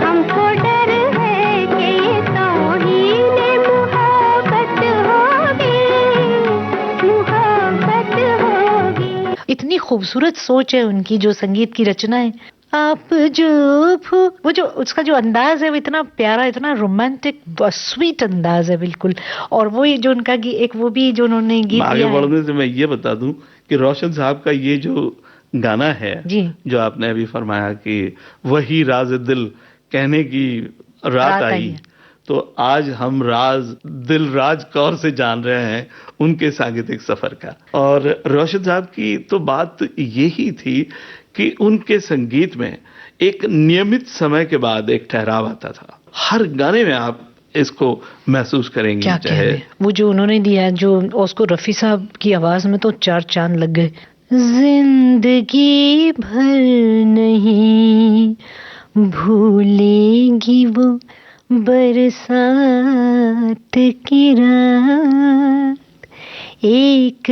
हमको डर है कि ये तौहीन मोहब्बत होगी, मोहब्बत होगी। इतनी खूबसूरत सोच है उनकी, जो संगीत की रचना है। आप जो वो जो उसका जो अंदाज है वो इतना प्यारा, इतना रोमांटिक, स्वीट अंदाज है बिल्कुल। और वो ये जो उनका एक वो भी जो उन्होंने गीत आगे दिया है। बढ़ने से मैं ये बता दूं कि रोशन साहब का ये जो गाना है जी। जो आपने अभी फरमाया कि वही राज दिल कहने की रात आई, तो आज हम राज दिलराज कौर से जान रहे हैं उनके सांगीतिक सफर का। और रोशन साहब की तो बात यही थी कि उनके संगीत में एक नियमित समय के बाद एक ठहराव आता था। हर गाने में आप इसको महसूस करेंगे। क्या चाहे वो जो उन्होंने दिया, जो उसको रफी साहब की आवाज में तो 4 चांद लग गए। जिंदगी भर नहीं भूलेगी वो बरसात की रात, एक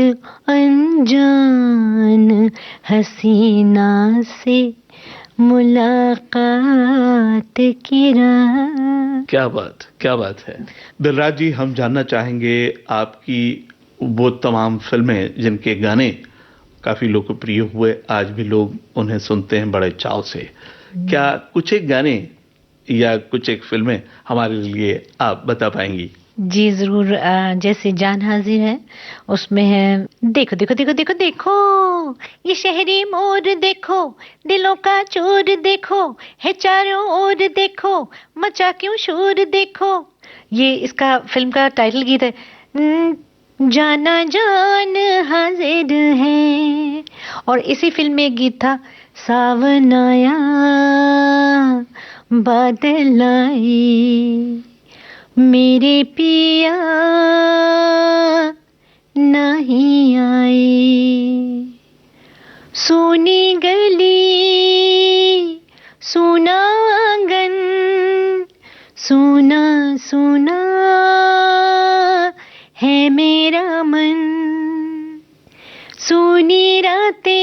अनजान हसीना से मुलाकात की रात। क्या बात है। दिलराज जी, हम जानना चाहेंगे आपकी वो तमाम फिल्में जिनके गाने काफी लोकप्रिय हुए, आज भी लोग उन्हें सुनते हैं बड़े चाव से। क्या कुछ एक गाने या कुछ एक फिल्में हमारे लिए आप बता पाएंगी? जी जरूर। जैसे जान हाजिर है, उसमें है देखो देखो देखो देखो देखो ये शहरी मोर, देखो दिलों का चोर, देखो है चारों ओर, देखो मचा क्यों शोर, देखो। ये इसका फिल्म का टाइटल गीत है। जाना जान हाजिर है। और इसी फिल्म में एक गीत था, सावन आया बादल आए, मेरे पिया नहीं आए, सोनी गली सोना आंगन, सोना सोना है मेरा मन, सोनी रातें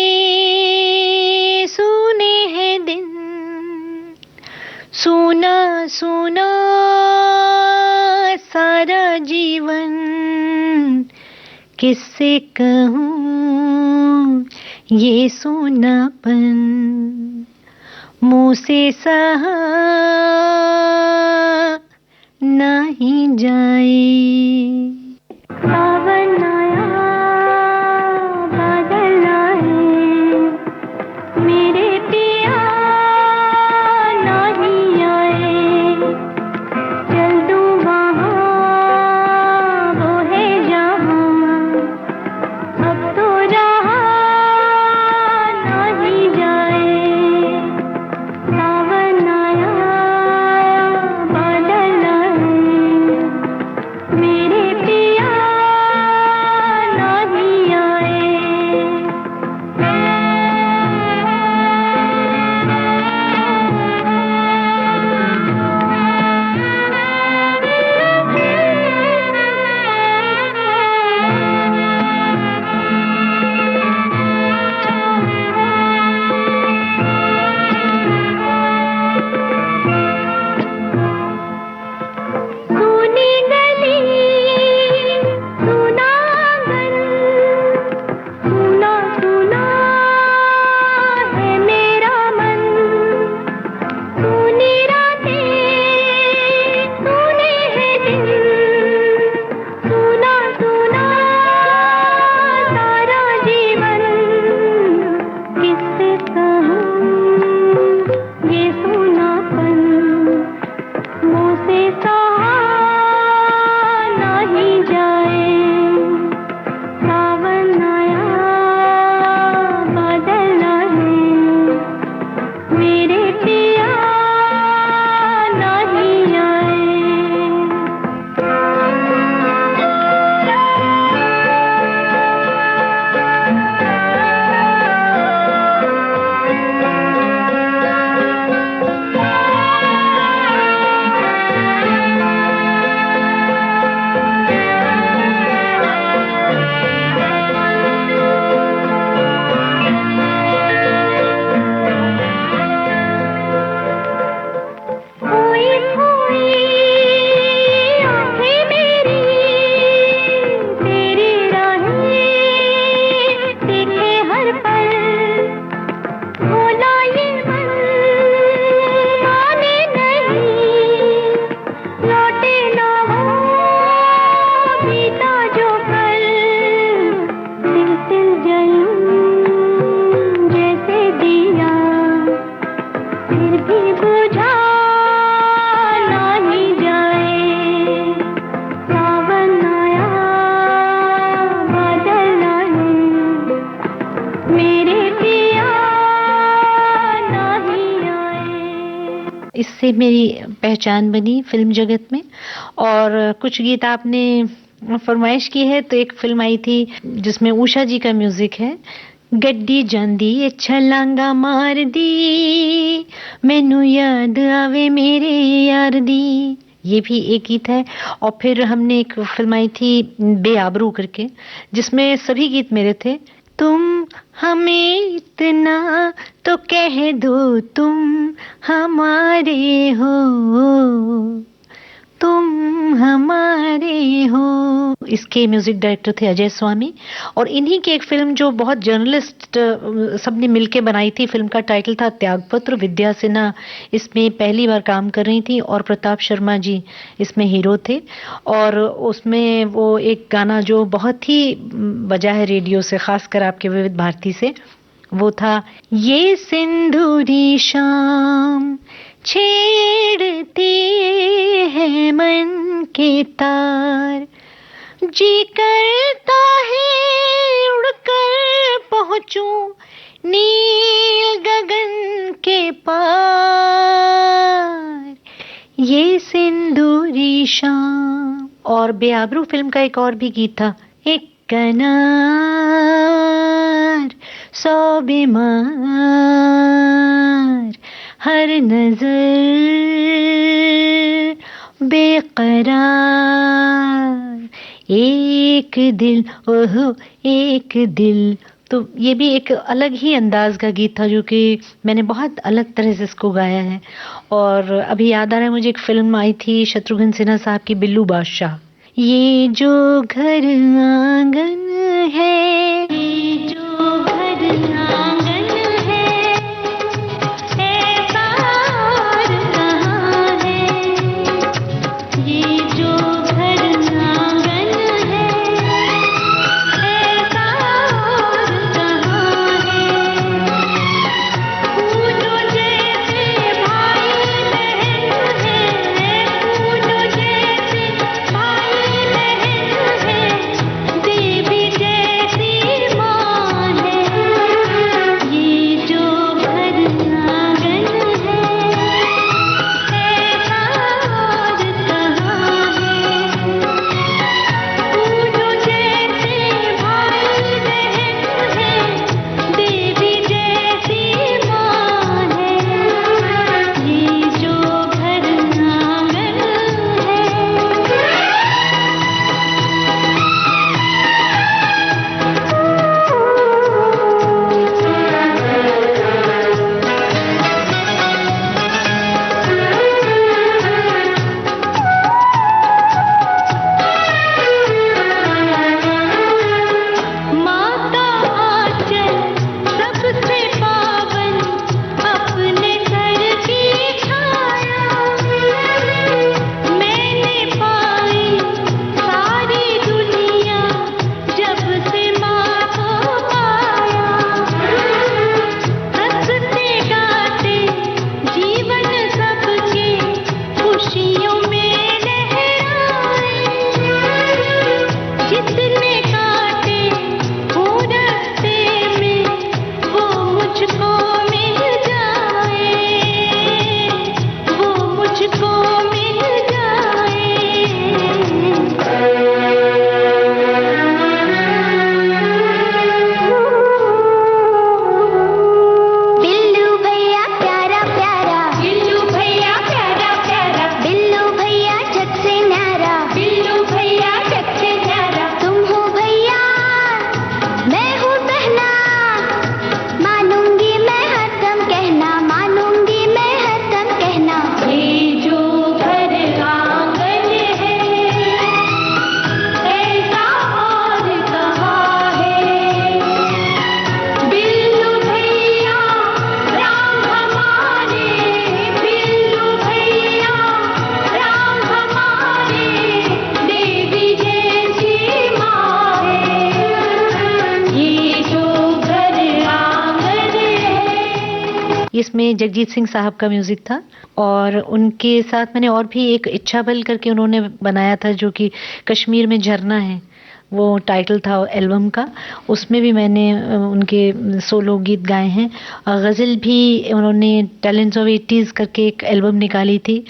सोने हैं दिन, सोना सोना सारा जीवन, किससे कहूँ ये सोनापन, मुँह से सहा नहीं जाए। सावन आया बादल आए, मेरे पिया नहीं आए, चल दूँ वहाँ वो है जहाँ, अब तो रहा नहीं जाए। सावन आया बादल आए, मेरे पिया से मेरी पहचान बनी फिल्म जगत में। और कुछ गीत आपने फरमाइश की है, तो एक फिल्म आई थी जिसमें उषा जी का म्यूजिक है, गड्डी जांदी ये छलांगा मार दी, मैनू याद आवे मेरे यार दी, ये भी एक गीत है। और फिर हमने एक फिल्म आई थी बेआबरू करके, जिसमें सभी गीत मेरे थे। तुम हमें इतना तो कह दो, तुम हमारे हो, तुम हमारे हो। इसके म्यूजिक डायरेक्टर थे अजय स्वामी। और इन्हीं की एक फिल्म जो बहुत जर्नलिस्ट सबने मिलके बनाई थी, फिल्म का टाइटल था त्यागपत्र। विद्या सिन्हा इसमें पहली बार काम कर रही थी और प्रताप शर्मा जी इसमें हीरो थे। और उसमें वो एक गाना जो बहुत ही बजा है रेडियो से, खासकर आपके विविध भारती से, वो था ये सिंदूरी शाम छेड़ती है मन के तार, जी करता है उड़कर पहुंचूं नील गगन के पार, ये सिंदूरी शाम। और बेआबरू फिल्म का एक और भी गीत था, एक कनार 100 बीमार, हर नजर बेकरार, एक दिल ओहो एक दिल। तो ये भी एक अलग ही अंदाज का गीत था, जो कि मैंने बहुत अलग तरह से इसको गाया है। और अभी याद आ रहा है मुझे, एक फिल्म आई थी शत्रुघ्न सिन्हा साहब की, बिल्लू बादशाह। ये जो घर आंगन है, ये जो घर आंगन है, ऐसा और कहाँ है, ये जो घर आंगन है, ऐसा और कहाँ है, पूजो जैसे भाई बहन है, पूजो जैसे भाई बहन है, देवी जैसी माँ है, ये जो घर आंगन है, ऐसा और कहाँ है, पूजो जैसे भाई बहन है, देवी जैसी माँ है, ये जो घर आंगन है। माता आंचल सबसे पावन, अपने सर की छाया, मैंने पाई सारी दुनिया जब से माँ को पाया, हंसते गाते जीवन सबके खुशियों में लहराए, जितने काटे हो रास्ते में वो मुझको मिल जाए, वो मुझको मिल जाए। बिल्लू भैया प्यारा प्यारा, बिल्लू भैया प्यारा प्यारा, बिल्लू भैया जग से न्यारा, बिल्लू भैया जग से न्यारा, तुम हो भैया मैं हूँ बहना, मानूंगी मैं हरदम कहना, मानूंगी मैं हरदम कहना, ये जो घर आंगन है, ऐसा और कहाँ है, बिल्लू भैया राम हमारे, बिल्लू भैया राम हमारे, देवी जैसी माँ है, ये जो घर आंगन है। इसमें जगजीत सिंह साहब का म्यूजिक था। और उनके साथ मैंने और भी एक इच्छा बल करके उन्होंने बनाया था, जो कि कश्मीर में झरना है, वो टाइटल था एल्बम का, उसमें भी मैंने उनके सोलो गीत गाए हैं। गज़ल भी उन्होंने टैलेंट्स ऑफ 80s करके एक एल्बम निकाली थी,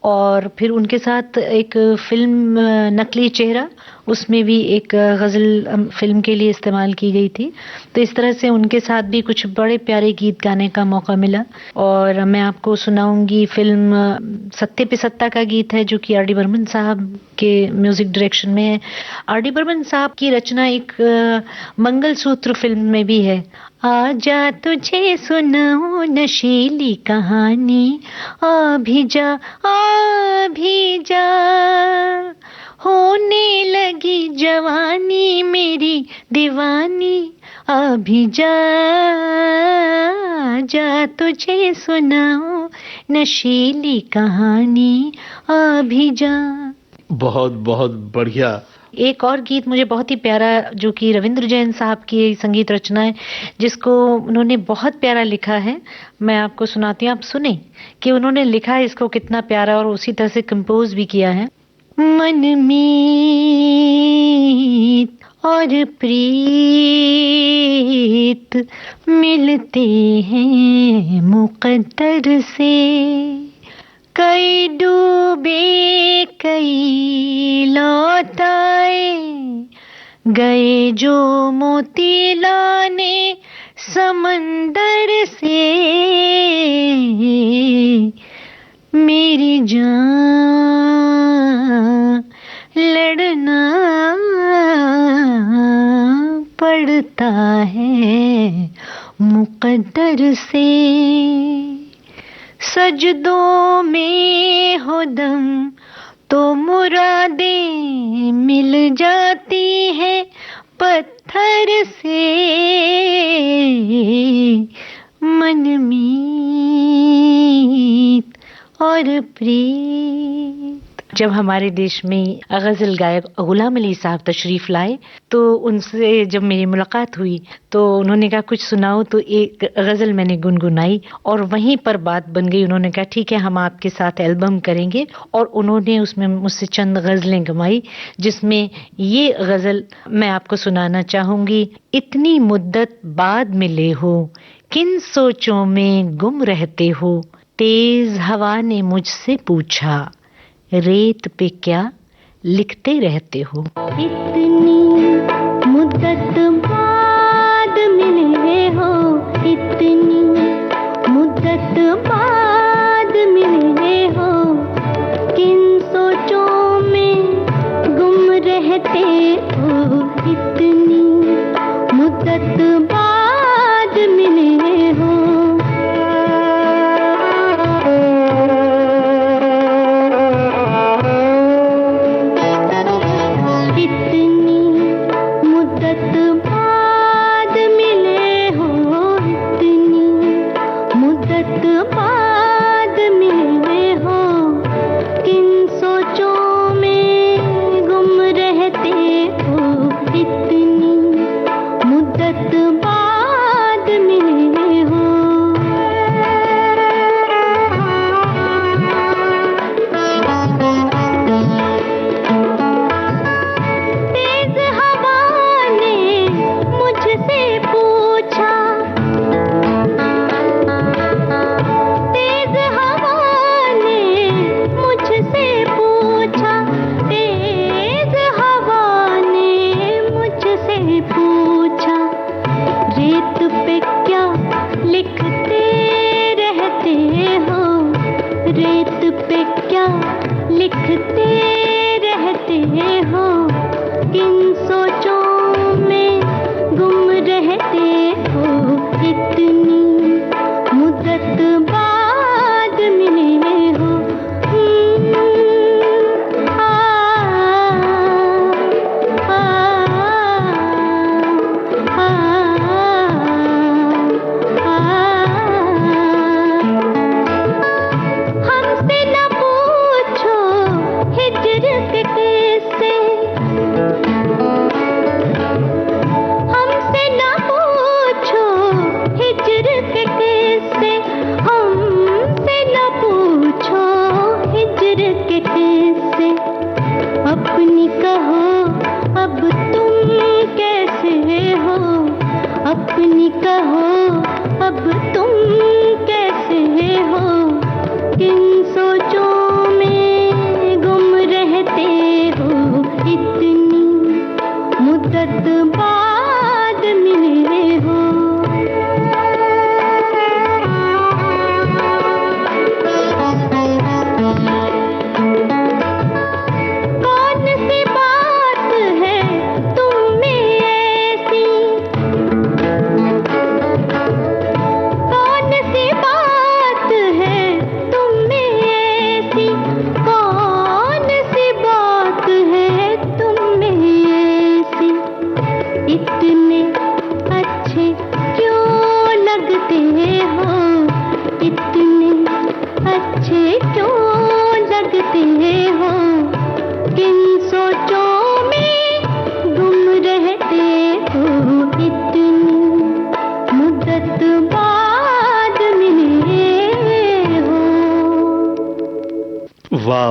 और फिर उनके साथ एक फिल्म नकली चेहरा, उसमें भी एक गज़ल फिल्म के लिए इस्तेमाल की गई थी। तो इस तरह से उनके साथ भी कुछ बड़े प्यारे गीत गाने का मौका मिला। और मैं आपको सुनाऊंगी फिल्म सत्ते पे सत्ता का गीत है, जो कि आर डी बर्मन साहब के म्यूजिक डायरेक्शन में है। आर डी बर्मन साहब की रचना एक मंगलसूत्र फिल्म में भी है। आजा तुझे सुनाऊं नशीली कहानी, अभी जा होने लगी जवानी मेरी दीवानी, अभी जा तुझे सुनाऊं नशीली कहानी, अभी जा। बहुत बहुत बढ़िया। एक और गीत मुझे बहुत ही प्यारा, जो कि रविंद्र जैन साहब की संगीत रचना है, जिसको उन्होंने बहुत प्यारा लिखा है, मैं आपको सुनाती हूँ, आप सुने कि उन्होंने लिखा है इसको कितना प्यारा, और उसी तरह से कंपोज भी किया है। मन मीत और प्रीत मिलते हैं मुकद्दर से, कई डूबे कई लौट आए, गए जो मोती लाने समंदर से, मेरी जान लड़ना पड़ता है मुकद्दर से, सजदों में हो दम तो मुरादें मिल जाती हैं पत्थर से, मन मीत और प्रीत। जब हमारे देश में गज़ल गायक गुलाम अली साहब तशरीफ लाए, तो उनसे जब मेरी मुलाकात हुई तो उन्होंने कहा कुछ सुनाओ, तो एक गज़ल मैंने गुनगुनाई और वहीं पर बात बन गई। उन्होंने कहा ठीक है, हम आपके साथ एल्बम करेंगे, और उन्होंने उसमें मुझसे चंद गज़लें गवाई, जिसमें ये गज़ल मैं आपको सुनाना चाहूंगी। इतनी मुद्दत बाद मिले हो, किन सोचों में गुम रहते हो, तेज हवा ने मुझसे पूछा, रेत पे क्या लिखते रहते हो। इतनी मुद्दत बाद मिले हो, इतनी मुद्दत बाद मिले हो, किन सोचों में गुम रहते हो, इतनी मुद्दत बाद मिले हो। अपनी कहो अब तुम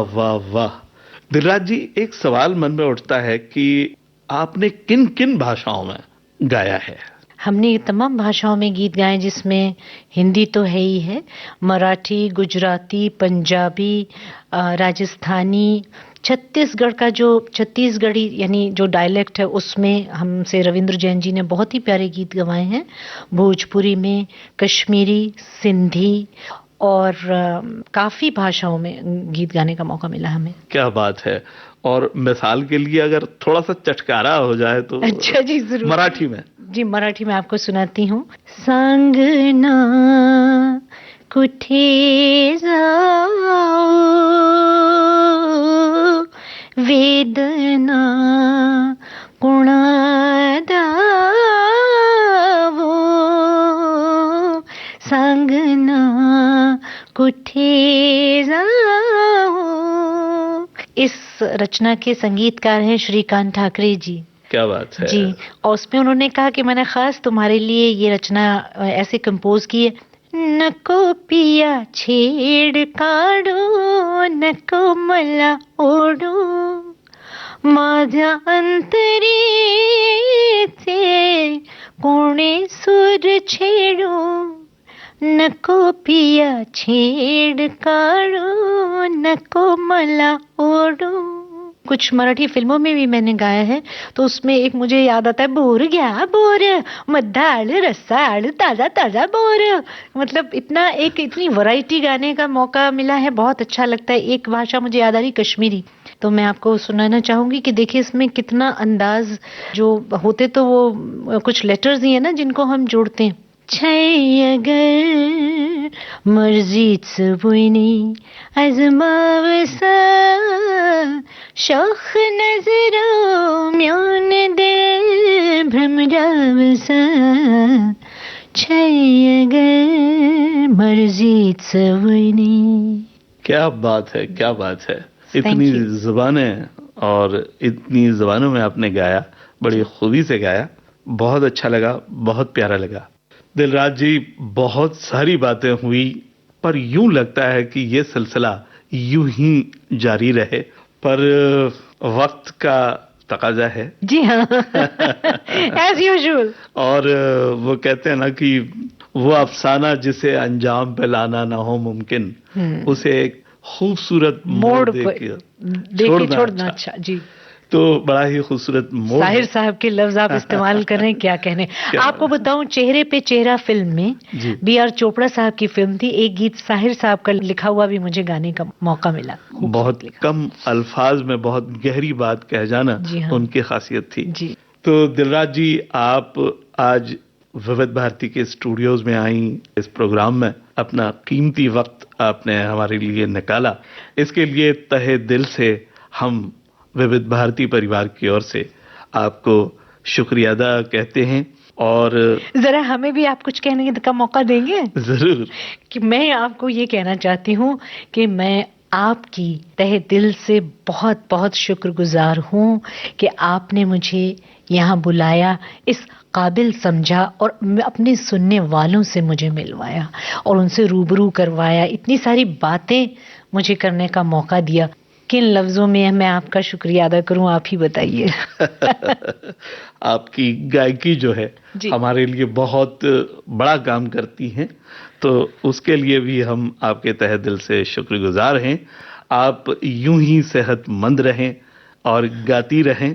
वाह वाह। दिलराज जी, एक सवाल मन में उठता है कि आपने किन किन भाषाओं में गाया है? हमने तमाम भाषाओं में गीत गाए, जिसमें हिंदी तो है ही है, मराठी, गुजराती, पंजाबी, राजस्थानी, छत्तीसगढ़ का जो छत्तीसगढ़ी यानी जो डायलेक्ट है उसमें हमसे रविंद्र जैन जी ने बहुत ही प्यारे गीत गवाए हैं, भोजपुरी में, कश्मीरी, सिंधी और काफी भाषाओं में गीत गाने का मौका मिला हमें। क्या बात है। और मिसाल के लिए अगर थोड़ा सा चटकारा हो जाए तो? अच्छा जी, जरूर। मराठी में? जी, मराठी में आपको सुनाती हूँ। सांगना कुठे जाओ, वेदना कुणा दावो, सांगना कुठे जाओ। इस रचना के संगीतकार हैं श्रीकांत ठाकरे जी। क्या बात है जी। और उसमें उन्होंने कहा कि मैंने खास तुम्हारे लिए ये रचना ऐसे कंपोज की है। नको पिया छेड़ काढो, नको मला ओढो, माझ्या अंतरीचे कोणे सूर छेडो, नको पिया छेड़ काढो, नको मला ओढो। कुछ मराठी फिल्मों में भी मैंने गाया है, तो उसमें एक मुझे याद आता है, बोर गया बोर, मद्दाळ रसाळ ताजा ताजा बोर। मतलब इतनी वैरायटी गाने का मौका मिला है, बहुत अच्छा लगता है। एक भाषा मुझे याद आ रही, कश्मीरी, तो मैं आपको सुनाना चाहूंगी कि देखिए इसमें कितना अंदाज जो होते, तो वो कुछ लेटर्स ही है ना जिनको हम जोड़ते हैं। छै अगर मर्जीच बुनी आजमावसा, शौख नजरो म्योन दिल भ्रमरावसा, छै अगर मर्जीच बुनी। क्या बात है, क्या बात है। इतनी जुबानें और इतनी जुबानों में आपने गाया, बड़ी खूबी से गाया, बहुत अच्छा लगा, बहुत प्यारा लगा। दिलराज जी, बहुत सारी बातें हुई, पर यूं लगता है कि ये सिलसिला यूं ही जारी रहे, पर वक्त का तकाजा है। जी हाँ, एज यूजुअल। और वो कहते हैं ना कि वो अफसाना जिसे अंजाम पे लाना ना हो मुमकिन, उसे एक खूबसूरत मोड़ देके छोड़ना अच्छा। जी, तो बड़ा ही खूबसूरत मोड़। साहिर साहब के लफ्ज आप इस्तेमाल कर रहे हैं, क्या कहने। आपको बताऊं, चेहरे पे चेहरा फिल्म में B.R. चोपड़ा साहब की फिल्म थी, एक गीत साहिर साहब का लिखा हुआ भी मुझे गाने का मौका मिला। बहुत कम अल्फाज में बहुत गहरी बात कह जाना उनकी खासियत थी। जी। तो दिलराज जी, आप आज विविध भारती के स्टूडियोज में आई, इस प्रोग्राम में अपना कीमती वक्त आपने हमारे लिए निकाला, इसके लिए तहे दिल से हम विविध भारती परिवार की ओर से आपको शुक्रिया अदा कहते हैं। और जरा हमें भी आप कुछ कहने का मौका देंगे? जरूर। कि मैं आपको ये कहना चाहती हूँ कि मैं आपकी तहे दिल से बहुत बहुत शुक्रगुजार हूँ कि आपने मुझे यहाँ बुलाया, इस काबिल समझा और अपने सुनने वालों से मुझे मिलवाया और उनसे रूबरू करवाया, इतनी सारी बातें मुझे करने का मौका दिया। किन लफ्जों में मैं आपका शुक्रिया अदा करूं, आप ही बताइए। आपकी गायकी जो है हमारे लिए बहुत बड़ा काम करती है, तो उसके लिए भी हम आपके तहे दिल से शुक्रगुजार हैं। आप यूं ही सेहतमंद रहें और गाती रहें,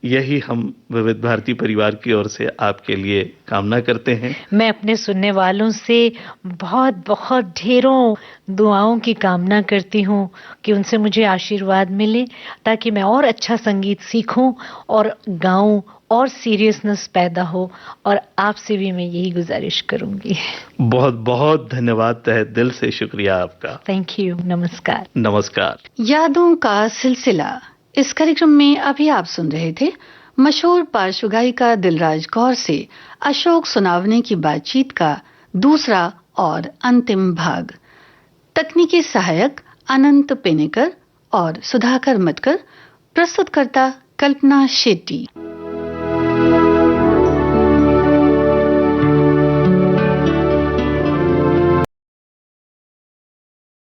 यही हम विविध भारती परिवार की ओर से आपके लिए कामना करते हैं। मैं अपने सुनने वालों से बहुत बहुत ढेरों दुआओं की कामना करती हूँ कि उनसे मुझे आशीर्वाद मिले, ताकि मैं और अच्छा संगीत सीखूं और गाऊं और सीरियसनेस पैदा हो, और आपसे भी मैं यही गुजारिश करूंगी। बहुत बहुत धन्यवाद, तहे दिल से शुक्रिया आपका। Thank you. नमस्कार। नमस्कार। यादों का सिलसिला, इस कार्यक्रम में अभी आप सुन रहे थे मशहूर पार्श्व गायिका दिलराज कौर से अशोक सुनावने की बातचीत का दूसरा और अंतिम भाग। तकनीकी सहायक अनंत पेनेकर और सुधाकर मटकर, प्रस्तुतकर्ता कल्पना शेट्टी।